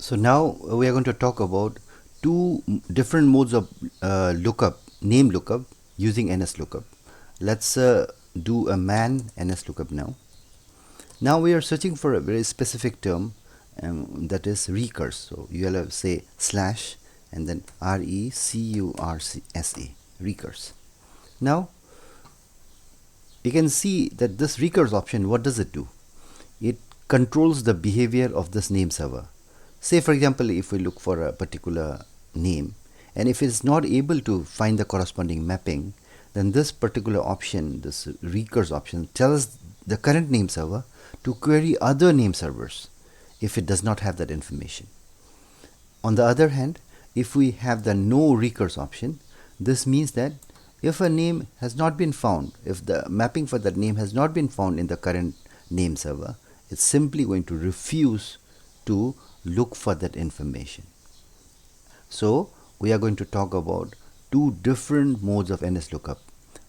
So now we are going to talk about two different modes of name lookup using nslookup. Let's do a man nslookup now. Now we are searching for a very specific term, that is recurse. So you will say slash and then recurse, recurse. Now you can see that this recurse option, what does it do? It controls the behavior of this name server. Say for example, if we look for a particular name and if it's not able to find the corresponding mapping, then this particular option, this recurse option, tells the current name server to query other name servers if it does not have that information. On the other hand, if we have the no recurse option, this means that if a name has not been found, if the mapping for that name has not been found in the current name server, it's simply going to refuse to look for that information. So we are going to talk about two different modes of nslookup: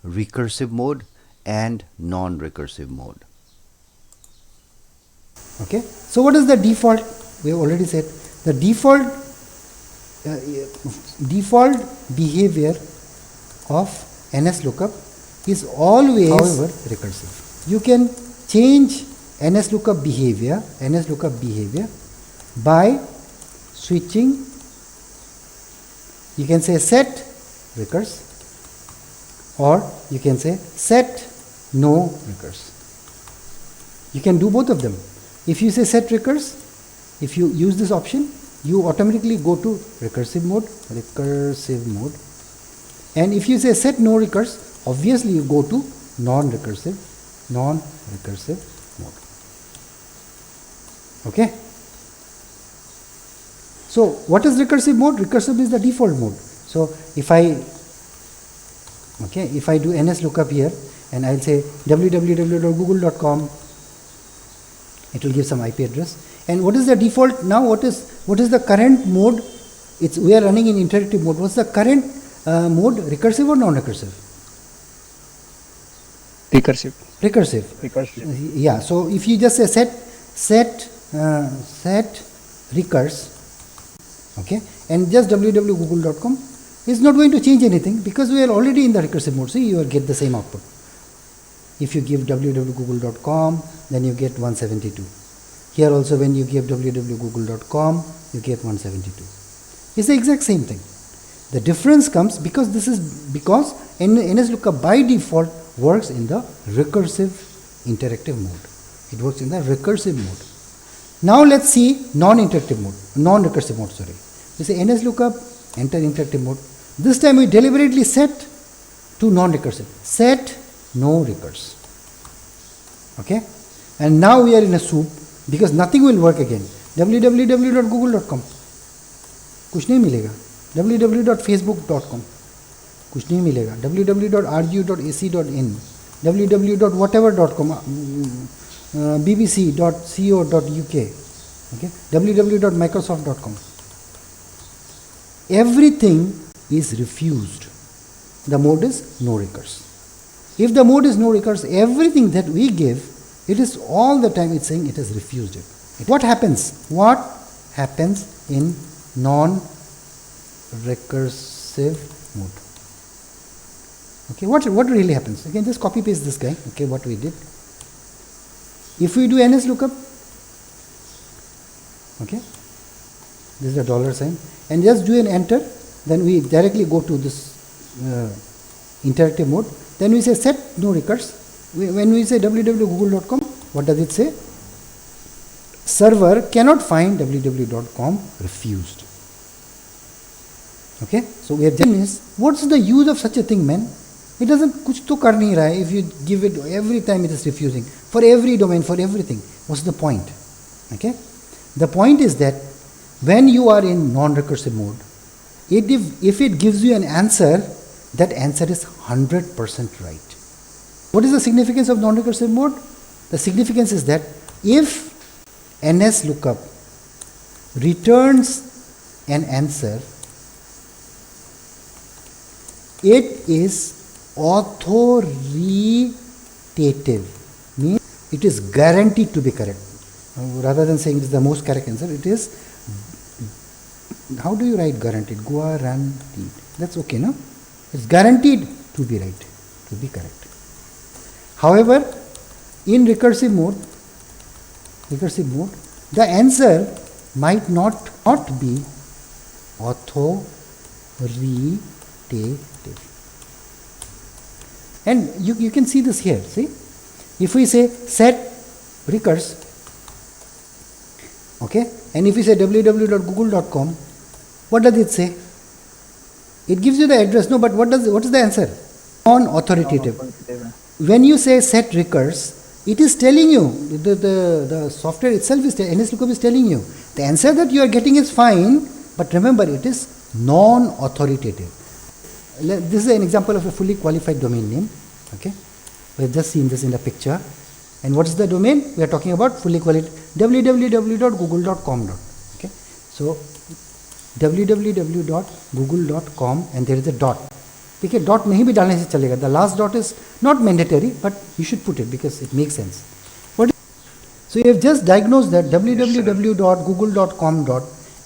recursive mode and non-recursive mode. Okay, so what is the default? We have already said the default behavior of nslookup is always, however, recursive. You can change nslookup behavior by switching. You can say set recurse, or you can say set no recurse. You can do both of them. If you say set recurse, if you use this option, you automatically go to recursive mode, and if you say set no recurse, obviously you go to non-recursive mode. Okay. So what is recursive mode? Recursive is the default mode. So if I do nslookup here and I'll say www.google.com, it will give some IP address. And what is the default now? What is the current mode? We are running in interactive mode. What's the current mode? Recursive or non-recursive? Recursive. Yeah. So if you just say set recurse, okay, and just www.google.com, it's not going to change anything because we are already in the recursive mode. So you will get the same output. If you give www.google.com, then you get 172. Here also when you give www.google.com, you get 172. It's the exact same thing. The difference comes because nslookup by default works in the recursive interactive mode. It works in the recursive mode. Now let's see non-recursive mode. We say nslookup, enter interactive mode. This time we deliberately set to non-recursive. Set no recurse. Okay, and now we are in a soup because nothing will work again. www.google.com, कुछ नहीं मिलेगा. www.facebook.com, कुछ नहीं मिलेगा. www.rgu.ac.in, www.whatever.com, bbc.co.uk, okay, www.microsoft.com. Everything is refused. The mode is no recurse. If the mode is no recurse, everything that we give, it is all the time it's saying it has refused it. What happens? What happens in non-recursive mode? Okay, what really happens? Again, just copy paste this guy. Okay, what we did. If we do nslookup, okay, this is the dollar sign, and just do an enter, then we directly go to this interactive mode. Then we say set no recurse. When we say www.google.com, what does it say? Server cannot find www.com, refused. Okay, so we have just, what's the use of such a thing, man? It doesn't, kuch to kar nahi raha hai. If you give it every time, it is refusing for every domain, for everything. What's the point? Okay, the point is that when you are in non-recursive mode, if it gives you an answer, that answer is 100% right. What is the significance of non-recursive mode? The significance is that if nslookup returns an answer, it is authoritative, means it is guaranteed to be correct. Rather than saying it is the most correct answer, it is How do you write guaranteed? Guaranteed. That's okay, no? It's guaranteed to be right, to be correct. However, in recursive mode, the answer might not be authoritative. And you can see this here. See, if we say set recurse, okay, and if we say www.google.com, what does it say? It gives you the address. No, but what is the answer? Non-authoritative. When you say set recurse, it is telling you, the software itself is, nslookup is telling you, the answer that you are getting is fine, but remember, it is non-authoritative. This is an example of a fully qualified domain name. Okay, we have just seen this in the picture. And what is the domain? We are talking about fully qualified www.google.com. Okay, so www.google.com and there is a dot. Okay, dot नहीं भी डालने से चलेगा. The last dot is not mandatory, but you should put it because it makes sense. So you have just diagnosed that www.google.com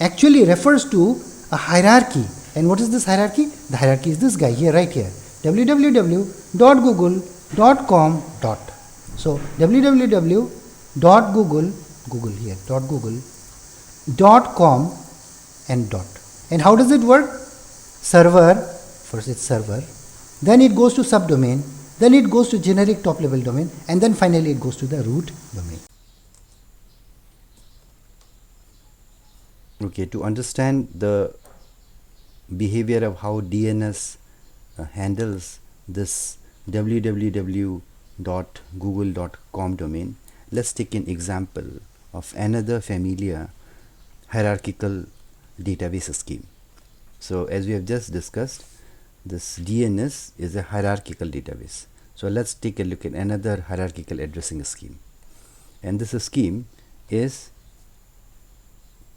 actually refers to a hierarchy. And what is this hierarchy? The hierarchy is this guy here, right here. www.google.com. So www.google.com and dot. And how does it work? Server, first it's server, then it goes to subdomain, then it goes to generic top level domain, and then finally it goes to the root domain. Okay, to understand the behavior of how DNS handles this www.google.com domain, let's take an example of another familiar hierarchical database scheme. So as we have just discussed, this DNS is a hierarchical database. So let's take a look at another hierarchical addressing scheme, and this scheme is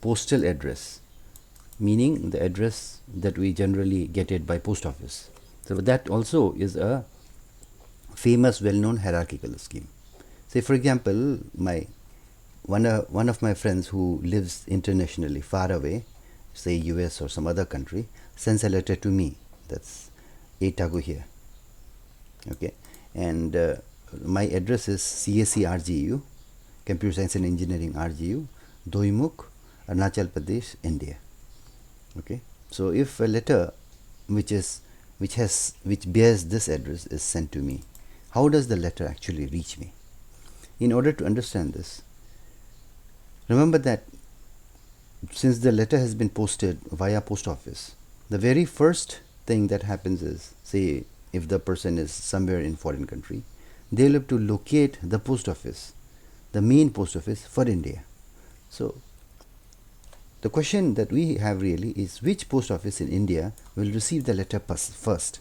postal address, meaning the address that we generally get it by post office. So that also is a famous, well-known hierarchical scheme. Say for example, one of my friends who lives internationally, far away, say US or some other country, sends a letter to me. That's Etago here. Okay, and my address is CSE RGU, Computer Science and Engineering RGU, Doimuk, Arunachal Pradesh, India. Okay, so if a letter which bears this address is sent to me, how does the letter actually reach me? In order to understand this, remember that since the letter has been posted via post office, the very first thing that happens is, say if the person is somewhere in foreign country, they will have to locate the post office, the main post office for India. So the question that we have really is, which post office in India will receive the letter first?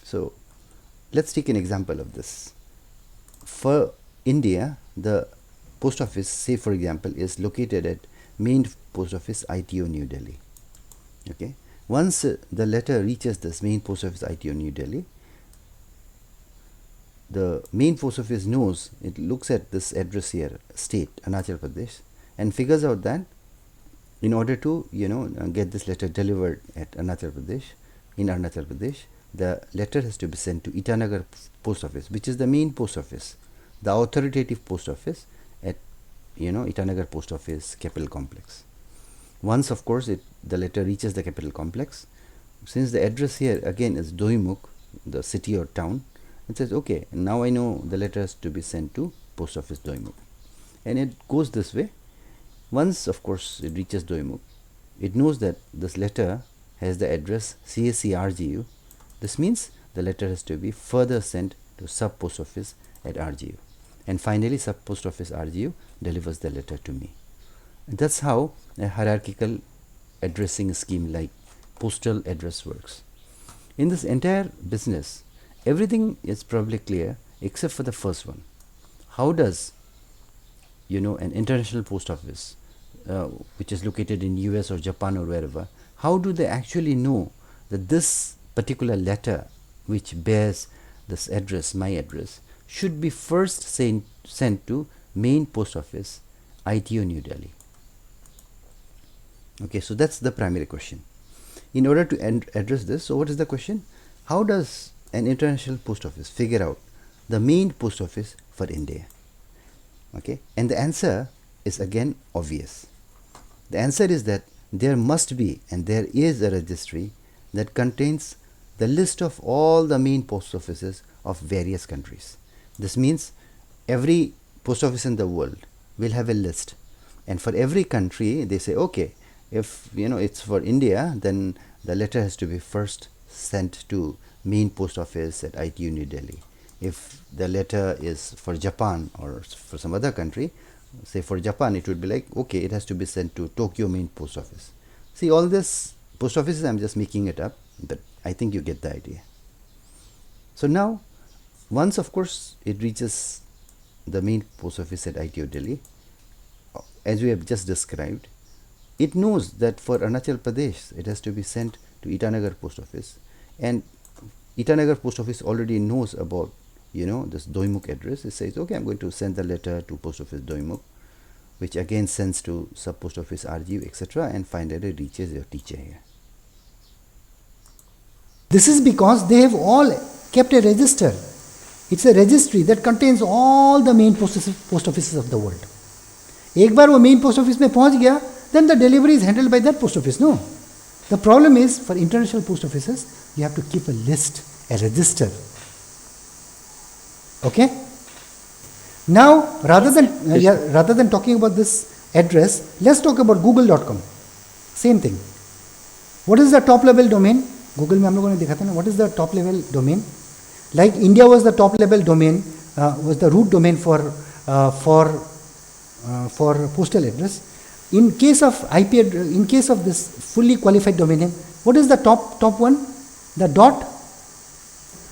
So let's take an example of this. For India, the post office, say for example, is located at main post office ITO New Delhi. Okay, once the letter reaches this main post office ITO New Delhi, the main post office knows, it looks at this address here, state Arunachal Pradesh, and figures out that in order to get this letter delivered at Arunachal Pradesh, the letter has to be sent to Itanagar post office, which is the main post office, the authoritative post office at Itanagar post office capital complex. Once of course the letter reaches the capital complex, since the address here again is Doimuk, the city or town, it says okay, now I know the letter has to be sent to post office Doimuk, and it goes this way. Once of course it reaches Doimuk, it knows that this letter has the address CSE RGU. This means the letter has to be further sent to sub post office at RGU, and finally sub post office RGU delivers the letter to me. That's how a hierarchical addressing scheme like postal address works. In this entire business, everything is probably clear except for the first one. How does an international post office which is located in US or Japan or wherever, how do they actually know that this particular letter which bears this address, my address, should be first sent to main post office ITO New Delhi? Okay, so that's the primary question. In order to address this, so what is the question? How does an international post office figure out the main post office for India? Okay, and the answer is again obvious. The answer is that there must be and there is a registry that contains the list of all the main post offices of various countries. This means every post office in the world will have a list, and for every country they say, okay, if it's for India, then the letter has to be first sent to main post office at ITU New Delhi. If the letter is for Japan or for some other country, say for Japan, it would be like, okay, it has to be sent to Tokyo main post office. See, all this post offices, I'm just making it up, but I think you get the idea. So now, once of course it reaches the main post office at ITU Delhi, as we have just described, it knows that for Arunachal Pradesh it has to be sent to Itanagar post office, and Itanagar post office already knows about this Doimuk address. It says, okay, I'm going to send the letter to post office Doimuk, which again sends to sub post office Arjiv, etc., and finally reaches your teacher here. This is because they have all kept a register. It's a registry that contains all the main post offices of the world. एक बार वो main post office में पहुंच गया, then the delivery is handled by that post office. No, the problem is for international post offices you have to keep a list, a register. Okay. Now rather than talking about this address, let's talk about google.com. Same thing. What is the top level domain? Google में हम लोगों ने देखा था ना. What is the top level domain? Like India was the top level domain, was the root domain for postal address. In case of in case of this fully qualified domain name, what is the top one? The dot.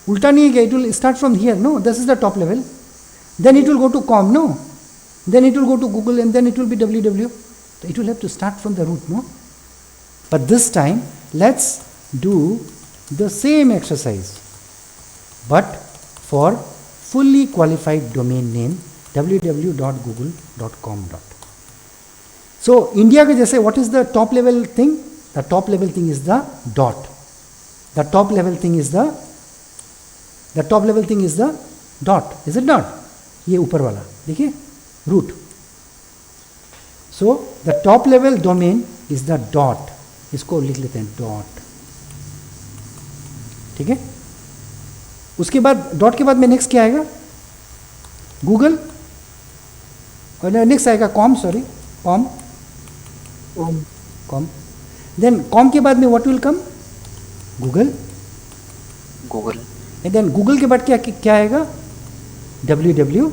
Ulta nahi hai, it will start from here. No, this is the top level. Then it will go to com. No, then it will go to Google, and then it will be www. So it will have to start from the root. No, but this time let's do the same exercise, but for fully qualified domain name www.google.com. So India के जैसे what is the top level thing? The top level thing is the dot. The top level thing is the dot. Is it not? ये ऊपर वाला देखिए root. So the top level domain is the dot. इसको लिख लेते हैं dot. ठीक है. उसके बाद डॉट के बाद में नेक्स्ट क्या आएगा? गूगल, और नेक्स्ट आएगा com. Sorry, com. Then com के बाद में what will come? Google. And then Google के बाद क्या आएगा? www.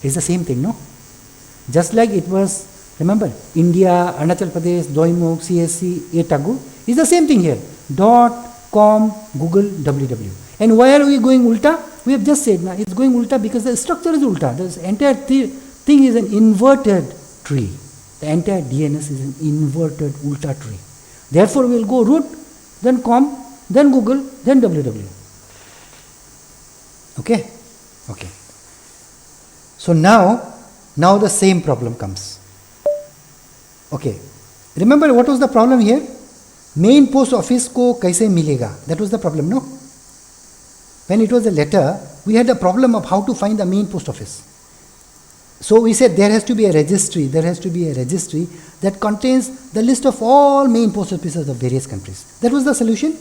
It's the same thing, no? Just like it was, remember, India, Arunachal Pradesh, Doimuk, CSC, Etagu, is the same thing here. Dot, com, Google, www. And why are we going ulta? We have just said now it's going ulta because the structure is ulta. This entire thing is an inverted tree. The entire DNS is an inverted ulta tree. Therefore, we will go root, then com, then Google, then www. Okay? Okay. So now the same problem comes. Okay. Remember what was the problem here? Main post office को कैसे मिलेगा? That was the problem, no? When it was a letter, we had a problem of how to find the main post office. So we said there has to be a registry. There has to be a registry that contains the list of all main post offices of various countries. That was the solution.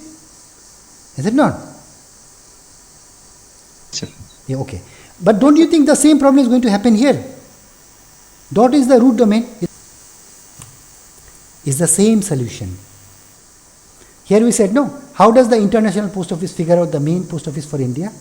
Is it not? Sure. Yeah, okay. But don't you think the same problem is going to happen here? Dot is the root domain. Is the same solution. Here we said no. How does the international post office figure out the main post office for India?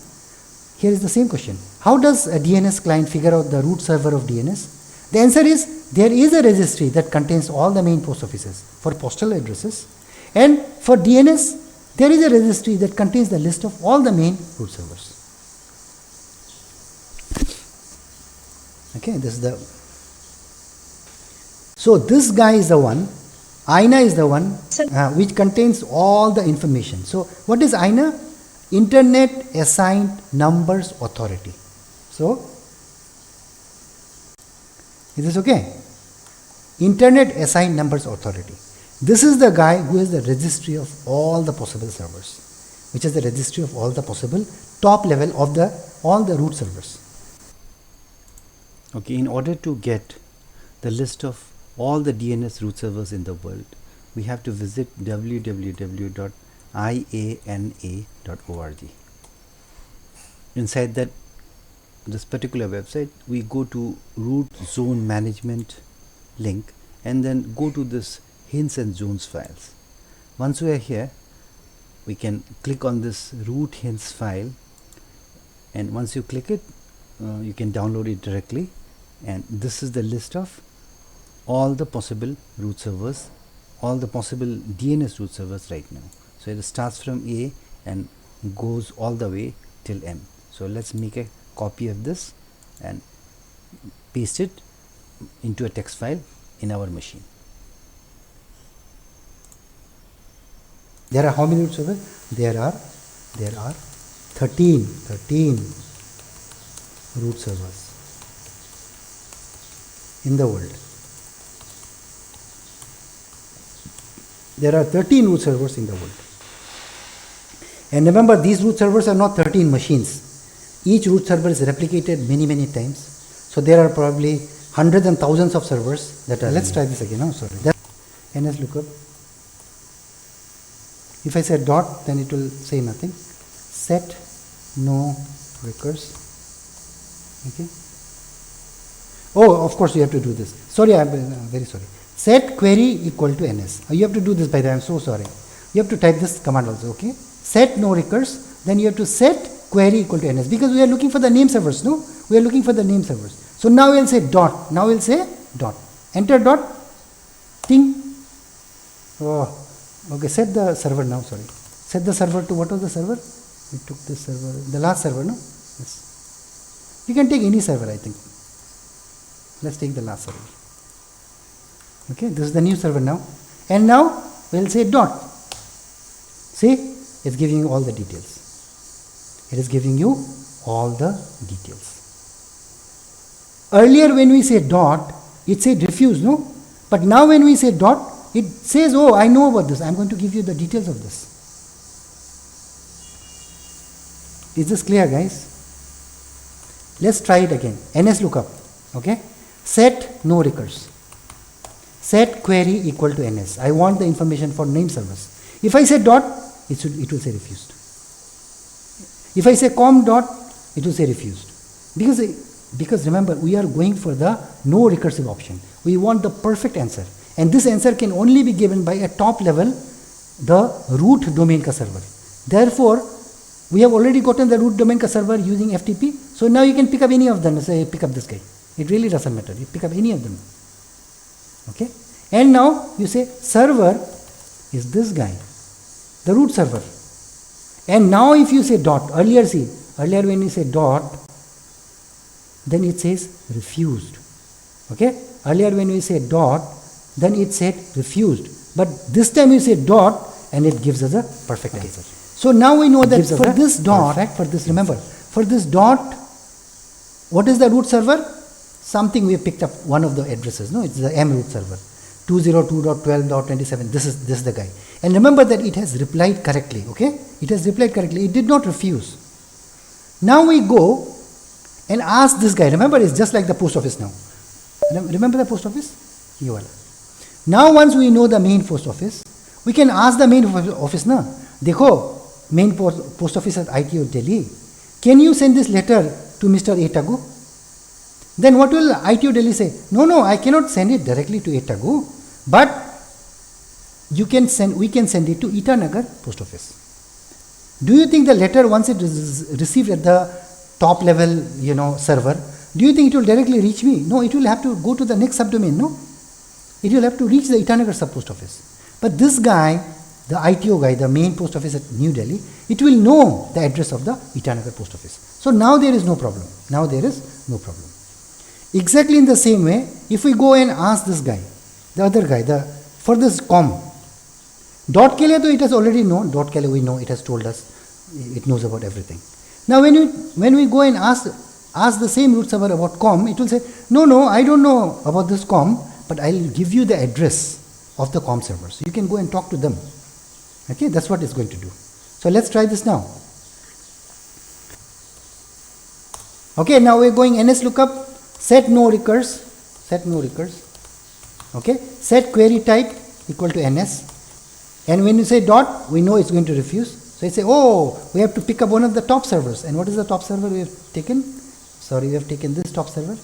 Here is the same question. How does a DNS client figure out the root server of DNS? The answer is there is a registry that contains all the main post offices for postal addresses, and for DNS there is a registry that contains the list of all the main root servers. Okay, this is the. So this guy is the one. INA is the one which contains all the information. So what is INA? Internet Assigned Numbers Authority. So is this okay? Internet Assigned Numbers Authority. This is the guy who has the registry of all the possible servers, which is the registry of all the possible top level of all the root servers. Okay, in order to get the list of all the DNS root servers in the world, we have to visit www.iana.org. Inside this particular website, we go to root zone management link and then go to this hints and zones files. Once we are here, we can click on this root hints file, and once you click it, you can download it directly, and this is the list of all the possible root servers, all the possible DNS root servers right now. So it starts from A and goes all the way till M. So let's make a copy of this and paste it into a text file in our machine. There are how many root servers? There are 13 root servers in the world. There are 13 root servers in the world. And remember, these root servers are not 13 machines. Each root server is replicated many times. So there are probably hundreds and thousands of servers that are. Let's try this again. nslookup. If I say dot, then it will say nothing. Set no recurs. Okay. Oh, of course you have to do this. Sorry, I'm very sorry. Set query equal to ns. You have to do this by the way. I'm so sorry. You have to type this command also. Okay. Set no recurs. Then you have to set query equal to ns, because we are looking for the name servers. No, we are looking for the name servers. So now we'll say dot. Now we'll say dot. Enter dot. Ting. Oh, okay. Set the server now. Sorry. Set the server to what was the server? We took this server, the last server. No. Yes. You can take any server. I think. Let's take the last server. Okay. This is the new server now. And now we'll say dot. See, it's giving you all the details. It is giving you all the details. Earlier when we say dot, it said refuse, no? But now when we say dot, it says, oh, I know about this. I'm going to give you the details of this. Is this clear, guys? Let's try it again. nslookup. Okay? Set no recurs. Set query equal to ns. I want the information for name servers. If I say dot, it will say refused. If I say com dot, it will say refused. Because remember, we are going for the no recursive option. We want the perfect answer. And this answer can only be given by a top level, the root domain ka server. Therefore, we have already gotten the root domain ka server using FTP. So now you can pick up any of them. Say, pick up this guy. It really doesn't matter. You pick up any of them. Okay. And now you say server is this guy, the root server. And now if you say dot, earlier when you say dot, then it says refused. Okay. Earlier when we say dot, then it said refused. But this time you say dot and it gives us a perfect answer. So now we know that for this dot, remember, for this dot, what is the root server? Something we have picked up one of the addresses. No, it's the M root server. 202.12.27. This is the guy. And remember that it has replied correctly. Okay? It has replied correctly. It did not refuse. Now we go and ask this guy. Remember, it's just like the post office now. Remember the post office? Now once we know the main post office, we can ask the main office na, dekho, main post office at ITO Delhi, can you send this letter to Mr. Etagu? Then what will ITO Delhi say? No, I cannot send it directly to Etagu, but we can send it to Itanagar post office. Do you think the letter, once it is received at the top level, server, do you think it will directly reach me? No, it will have to go to the next subdomain, no? It will have to reach the Itanagar sub post office. But this guy, the ITO guy, the main post office at New Delhi, it will know the address of the Itanagar post office. So now there is no problem. Exactly in the same way, if we go and ask this guy, the other guy, for this com, dot ke liye to it has already known, dot ke liye we know, it has told us, it knows about everything. Now when we go and ask the same root server about com, it will say, no, I don't know about this com, but I'll give you the address of the COM server. So you can go and talk to them. Okay, that's what it's going to do. So let's try this now. Okay, now we're going nslookup, set no recurs, okay, set query type equal to ns, and when you say dot, we know it's going to refuse. So you say, oh, we have to pick up one of the top servers. And what is the top server we have taken? Sorry, we have taken this top server.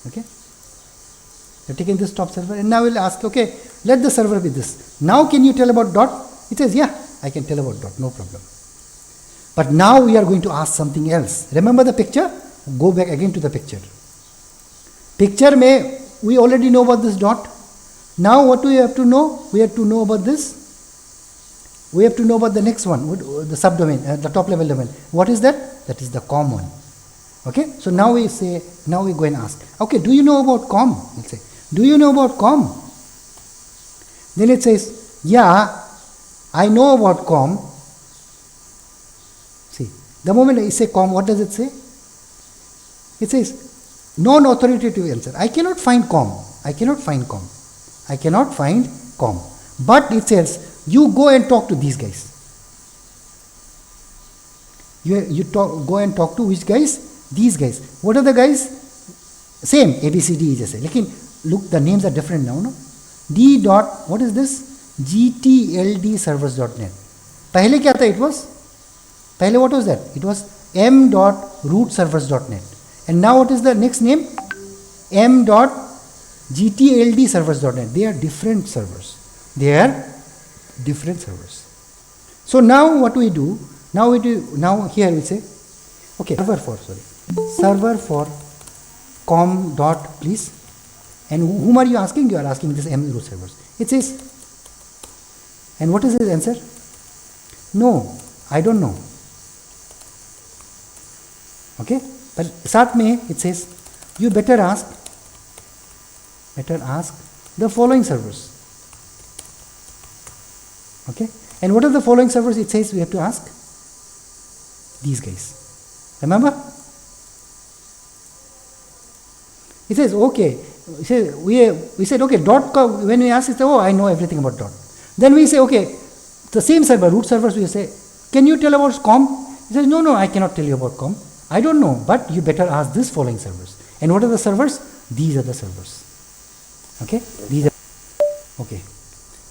Okay, we have taken this top server, and now we'll ask, okay, let the server be this. Now can you tell about dot? It says, yeah, I can tell about dot, no problem. But now we are going to ask something else. Remember the picture? Go back again to the picture. Picture may, we already know about this dot. Now what do we have to know? We have to know about this. We have to know about the next one, the subdomain, the top level domain. What is that? That is the COM one. Okay, so now we say, now we go and ask, okay, do you know about COM? We'll say, do you know about COM? Then it says, yeah, I know about COM. See, the moment I say COM, what does it say? It says, non-authoritative answer. I cannot find COM. I cannot find COM. I cannot find COM. But it says, you go and talk to these guys. Go and talk to which guys? These guys. What are the guys? Same, A, B, C, D, just say. Look, the names are different now, no? D dot, what is this? GTLD servers.net. Pehle kya tha? It was? Pehle what was that? It was m dot root servers.net. And now what is the next name? m dot GTLD servers.net. They are different servers. They are different servers. So now what we do? Now here we say, okay, server for com dot please. And whom are you asking? You are asking this m root servers. It says, and what is his answer? No, I don't know. Okay, but साथ में it says, you better ask the following servers. Okay, and what are the following servers? It says we have to ask these guys. Remember? It says, okay, we said, okay, dot, when we ask, it says, oh, I know everything about dot. Then we say, okay, the same server, root servers, we say, can you tell about COM? He says, no, I cannot tell you about COM. I don't know, but you better ask this following servers. And what are the servers? These are the servers. Okay, these are, okay.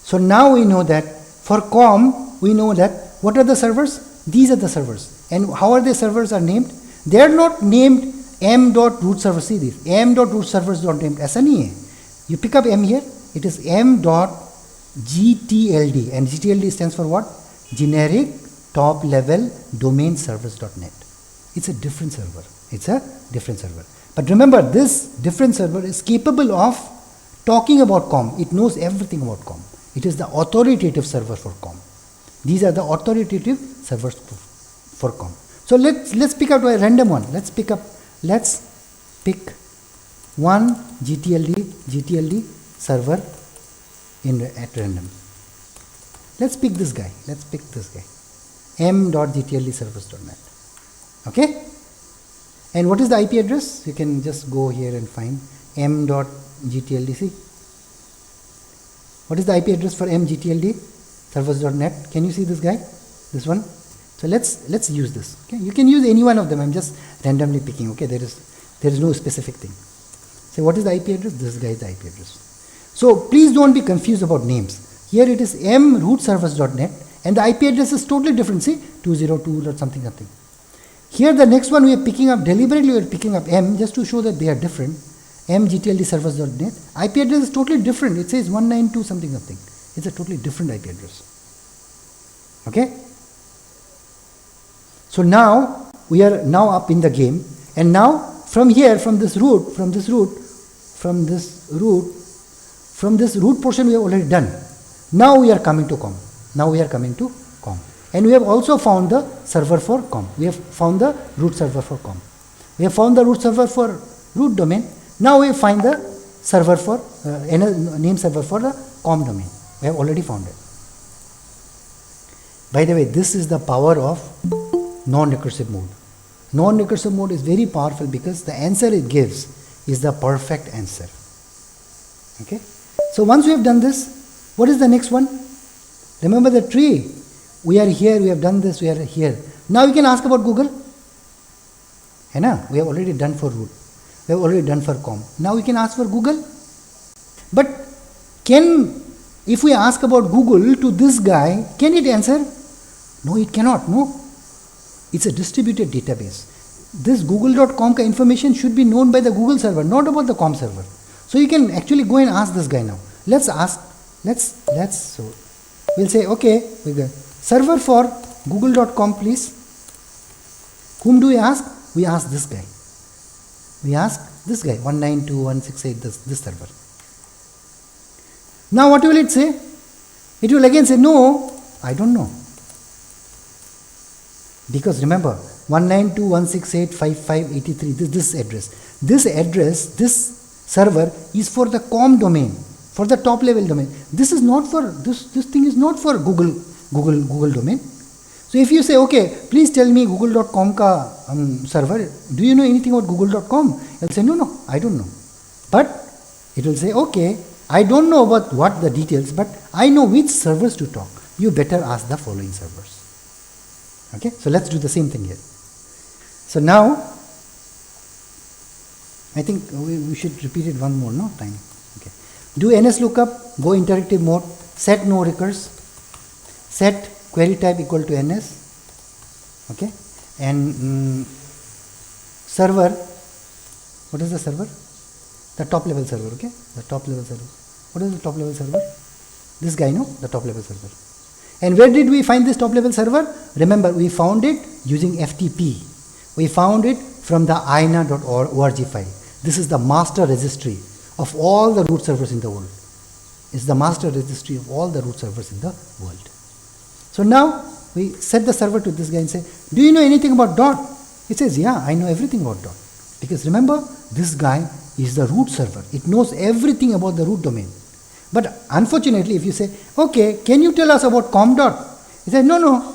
So now we know that for COM, we know that what are the servers? These are the servers. And how are the servers are named? They are not named m.root server. See this, m.root-servers not named. ऐसा नहीं है. You pick up m here, it is m.gtld, and gtld stands for what? Generic top level domain servers.net. It's a different server. It's a different server. But remember, this different server is capable of talking about COM. It knows everything about COM. It is the authoritative server for COM. These are the authoritative servers for COM. So let's pick out a random one. Let's pick one GTLD server at random. Let's pick this guy. m.gtld servers.net. Okay? And what is the IP address? You can just go here and find m.gtld. See? What is the IP address for m.gtld servers.net? Can you see this guy? This one? So let's use this. Okay? You can use any one of them. I'm just randomly picking. Okay? There is no specific thing. So what is the IP address? This guy is the IP address. So please don't be confused about names. Here it is m.root-servers.net, and the IP address is totally different. See, 202 or something. Here the next one we are picking up, deliberately we are picking up m just to show that they are different. m.gtld servers.net. IP address is totally different. It says 192 something. It's a totally different IP address. Okay? So now we are now up in the game, and now from here, from this root portion we have already done. Now we are coming to COM. And we have also found the server for COM. We have found the root server for COM. We have found the root server for root domain. Now we find the server for name server for the COM domain. We have already found it. By the way, this is the power of non-recursive mode. Non-recursive mode is very powerful because the answer it gives is the perfect answer. Okay? So once we have done this, what is the next one? Remember the tree. We are here, we have done this, we are here. Now we can ask about Google. We have already done for root. We have already done for com. Now we can ask for Google. But if we ask about Google to this guy, can it answer? No, it cannot. No. It's a distributed database. This google.com information should be known by the Google server, not about the com server. So you can actually go and ask this guy now. We'll say, okay, we go. Server for google.com, please. Whom do we ask? We ask this guy. We ask this guy, 192.168, this server. Now what will it say? It will again say, no, I don't know. Because remember, 192.168.55.83, this address, this server is for the com domain, for the top level domain. This is not for, this thing is not for Google domain. So if you say, okay, please tell me google.com ka server, do you know anything about google.com? It will say, no, I don't know. But it will say, okay, I don't know about what the details, but I know which servers to talk. You better ask the following servers. Okay, so let's do the same thing here. So now, I think we should repeat it one more time. Okay, do nslookup, go interactive mode, set no recurs, set query type equal to ns. Okay, and server, what is the server? The top level server. Okay, the top level server. What is the top level server? This guy, no? The top level server. And where did we find this top level server? Remember, we found it using FTP. We found it from the ina.org file. This is the master registry of all the root servers in the world. It's the master registry of all the root servers in the world. So now we set the server to this guy and say, do you know anything about dot? It says, yeah, I know everything about dot. Because remember, this guy is the root server. It knows everything about the root domain. But unfortunately, if you say, okay, can you tell us about com dot? He said, no,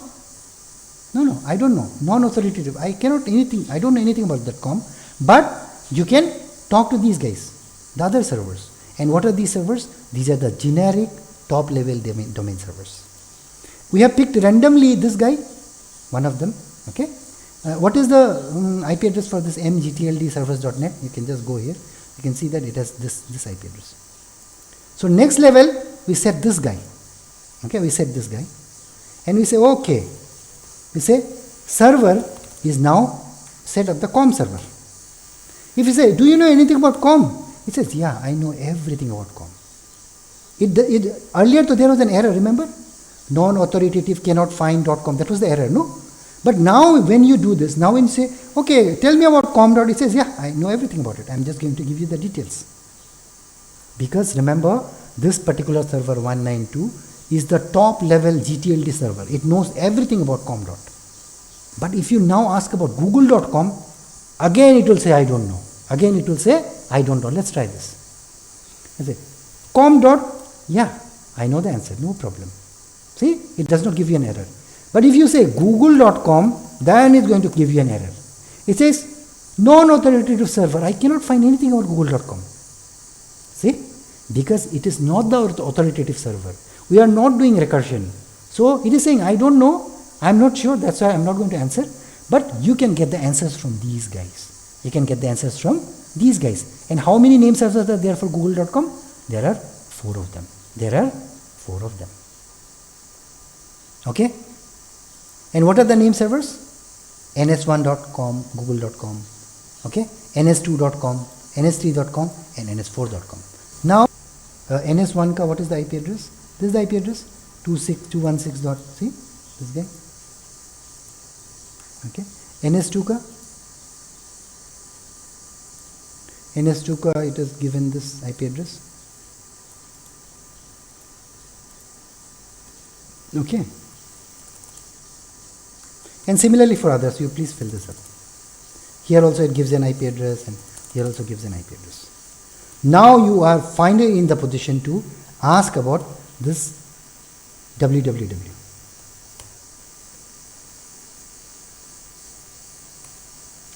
I don't know. Non-authoritative. I don't know anything about that com. But you can talk to these guys, the other servers. And what are these servers? These are the generic top level domain servers. We have picked randomly this guy, one of them. Okay. What is the IP address for this mgtld-servers.net? You can just go here. You can see that it has this IP address. So next level, we set this guy. Okay, we set this guy. And we say, okay. We say, server is now set up the com server. If you say, do you know anything about com? It says, yeah, I know everything about com. Earlier, there was an error, remember? Non-authoritative cannot find .com. That was the error, no? But now when you do this, now when you say, okay, tell me about com. It says, yeah, I know everything about it. I'm just going to give you the details. Because remember, this particular server 192 is the top level GTLD server. It knows everything about com. But if you now ask about google.com, again it will say, I don't know. Again it will say, I don't know. Let's try this. I say, com. Yeah, I know the answer. No problem. See, it does not give you an error. But if you say google.com, then it's going to give you an error. It says, non-authoritative server. I cannot find anything about google.com. See, because it is not the authoritative server. We are not doing recursion. So it is saying, I don't know, I am not sure, that's why I am not going to answer. But you can get the answers from these guys. You can get the answers from these guys. And how many name servers are there for google.com? There are 4 of them. There are 4 of them. Okay? And what are the name servers? ns1.com, google.com, okay? ns2.com, ns3.com, and ns4.com. Now, ns1 ka, what is the IP address? This is the IP address, 26216. See, this guy. Okay. ns2 ka, it is given this IP address. Okay. And similarly for others, you please fill this up. Here also it gives an IP address, and here also gives an IP address. Now you are finally in the position to ask about this www.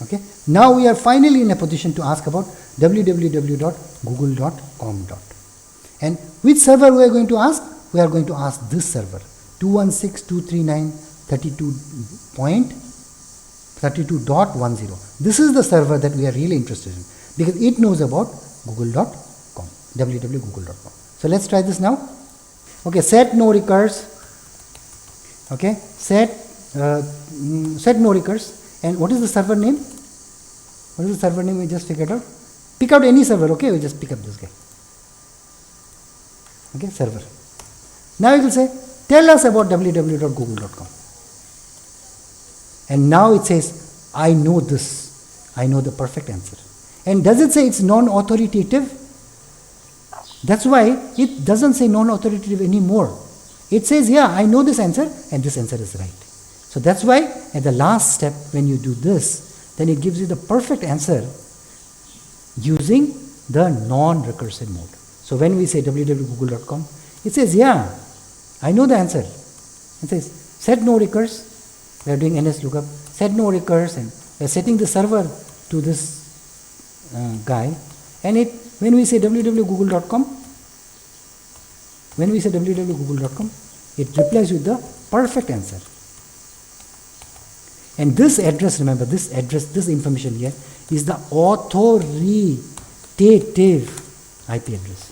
Okay. Now we are finally in a position to ask about www.google.com. And which server we are going to ask? We are going to ask this server, 216.239.32.10. This is the server that we are really interested in because it knows about google.com, www.google.com. So let's try this now. Okay, set no recurs. Okay, set no recurs. And what is the server name? What is the server name we just figured out? Pick out any server, okay? We just pick up this guy. Okay, server. Now it will say, tell us about www.google.com. And now it says, I know this. I know the perfect answer. And does it say it's non-authoritative? That's why it doesn't say non-authoritative anymore. It says, yeah, I know this answer and this answer is right. So that's why at the last step when you do this, then it gives you the perfect answer using the non-recursive mode. So when we say www.google.com, it says, yeah, I know the answer. It says, set no recurs. We are doing nslookup. Set no recurs and we are setting the server to this guy. And when we say www.google.com, it replies with the perfect answer. And this address, remember, this information here is the authoritative IP address.